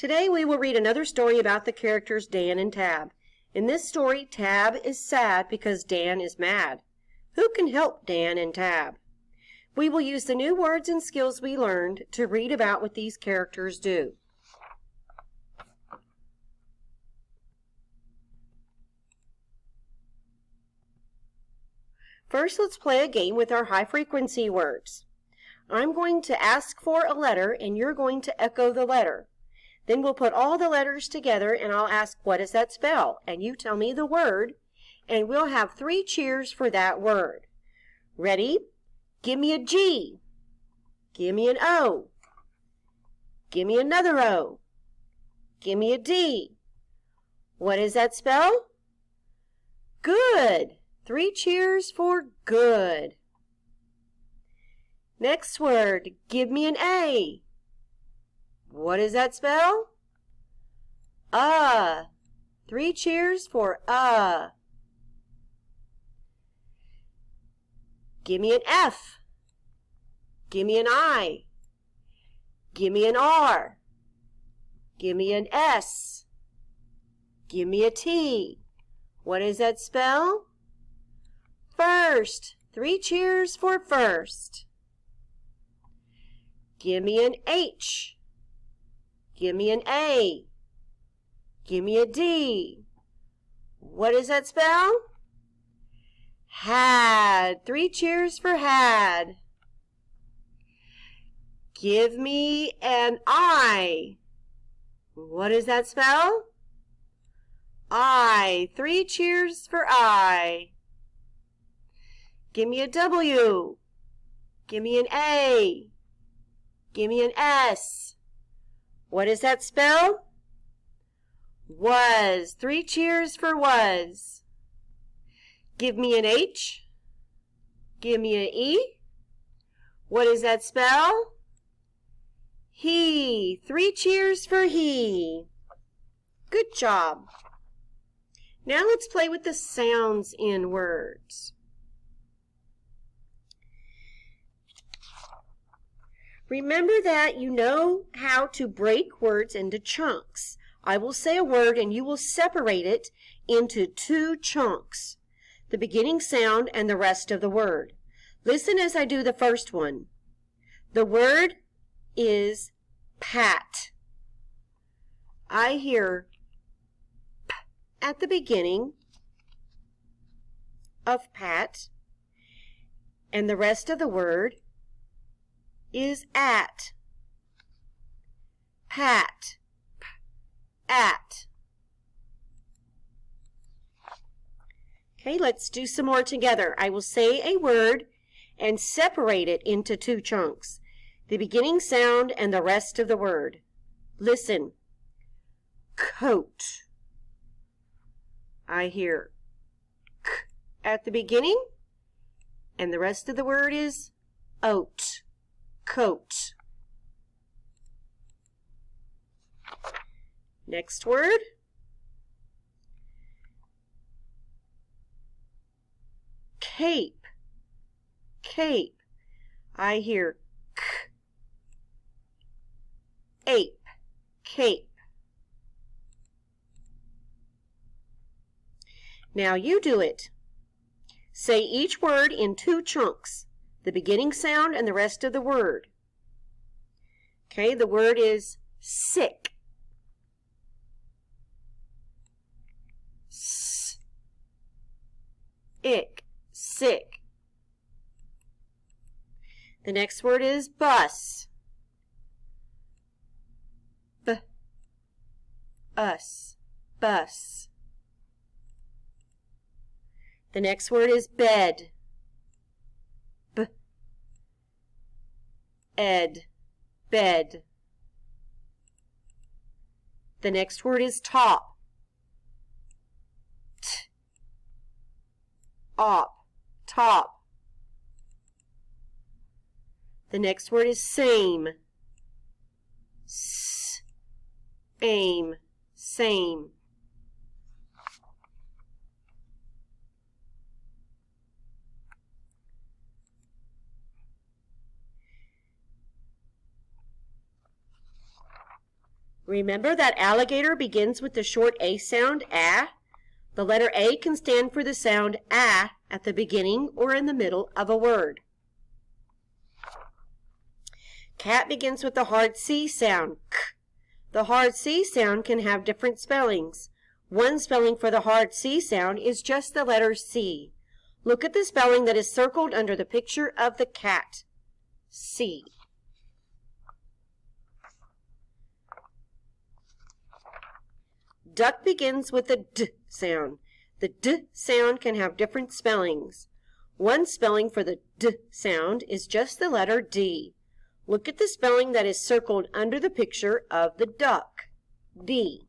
Today we will read another story about the characters Dan and Tab. In this story, Tab is sad because Dan is mad. Who can help Dan and Tab? We will use the new words and skills we learned to read about what these characters do. First, let's play a game with our high-frequency words. I'm going to ask for a letter, and you're going to echo the letter. Then we'll put all the letters together, and I'll ask, what does that spell? And you tell me the word, and we'll have 3 cheers for that word. Ready? Give me a G. Give me an O. Give me another O. Give me a D. What does that spell? Good. 3 cheers for good. Next word, give me an A. What does that spell? 3 cheers for Give me an F. Give me an I. Give me an R. Give me an S. Give me a T. What does that spell? First. 3 cheers for first. Give me an H. Give me an A. Give me a D. What does that spell? Had. 3 cheers for had. Give me an I. What does that spell? I. 3 cheers for I. Give me a W. Give me an A. Give me an S. What does that spell? Was. 3 cheers for was. Give me an H. Give me an E. What does that spell? He. 3 cheers for he. Good job. Now let's play with the sounds in words. Remember that you know how to break words into chunks. I will say a word and you will separate it into 2 chunks, the beginning sound and the rest of the word. Listen as I do the first one. The word is pat. I hear p at the beginning of pat, and the rest of the word is at. Pat. P, at. Okay, let's do some more together. I will say a word and separate it into 2 chunks, the beginning sound and the rest of the word. Listen. Coat. I hear k at the beginning, and the rest of the word is oat. Coat. Next word. Cape. Cape. I hear k. Ape. Cape. Now you do it. Say each word in 2 chunks, the beginning sound and the rest of the word. Okay, the word is sick. S. Ick. Sick. The next word is bus. B. Us. Bus. The next word is bed. B. Ed. Bed. The next word is top. T. Op. Top. The next word is same. S. Aim. Same. Remember that alligator begins with the short A sound, ah? The letter A can stand for the sound ah at the beginning or in the middle of a word. Cat begins with the hard C sound, k. The hard C sound can have different spellings. One spelling for the hard C sound is just the letter C. Look at the spelling that is circled under the picture of the cat. C. Duck begins with the D sound. The D sound can have different spellings. One spelling for the D sound is just the letter D. Look at the spelling that is circled under the picture of the duck. D.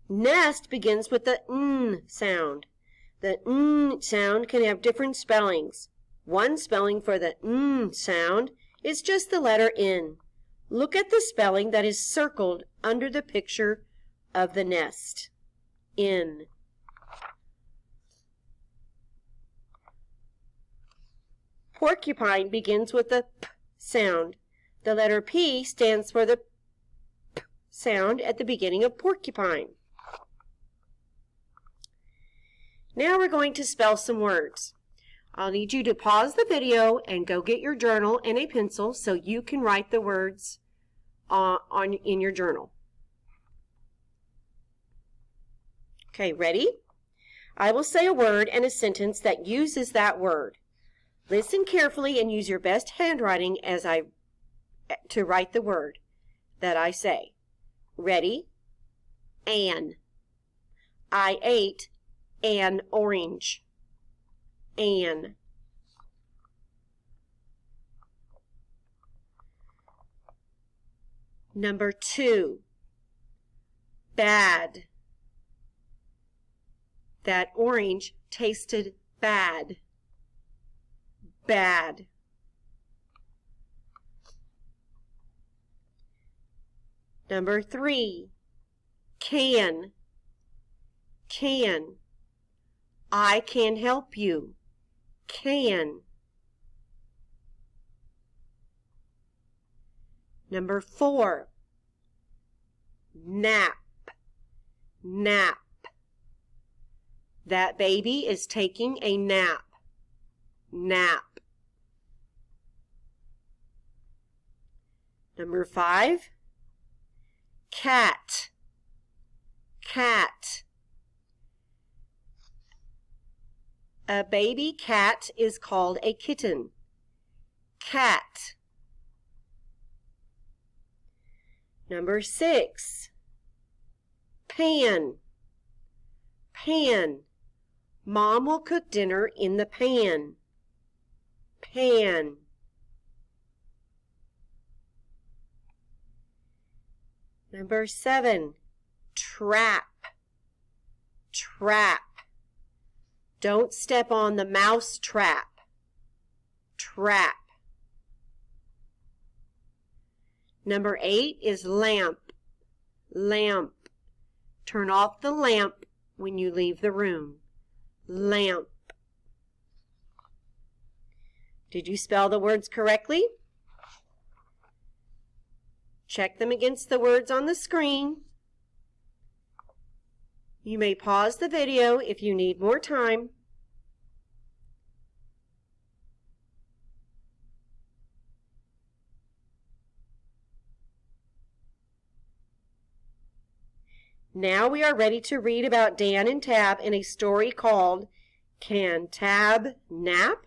Nest begins with the N sound. The N sound can have different spellings. One spelling for the N sound is just the letter N. Look at the spelling that is circled under the picture of the nest. N. Porcupine begins with the P sound. The letter P stands for the P sound at the beginning of porcupine. Now we're going to spell some words. I'll need you to pause the video and go get your journal and a pencil so you can write the words in your journal. Okay, ready? I will say a word and a sentence that uses that word. Listen carefully and use your best handwriting to write the word that I say. Ready? An. I ate an orange. An. Number 2. Bad. That orange tasted bad. Bad. Number 3. Can. Can. I can help you. Can. Number 4. Nap. Nap. That baby is taking a nap. Nap. Number 5. Cat. Cat. A baby cat is called a kitten. Cat. Number 6. Pan. Pan. Mom will cook dinner in the pan. Pan. Number 7. Trap. Trap. Don't step on the mouse trap. Trap. Number 8 is lamp. Lamp. Turn off the lamp when you leave the room. Lamp. Did you spell the words correctly? Check them against the words on the screen. You may pause the video if you need more time. Now we are ready to read about Dan and Tab in a story called Can Tab Nap?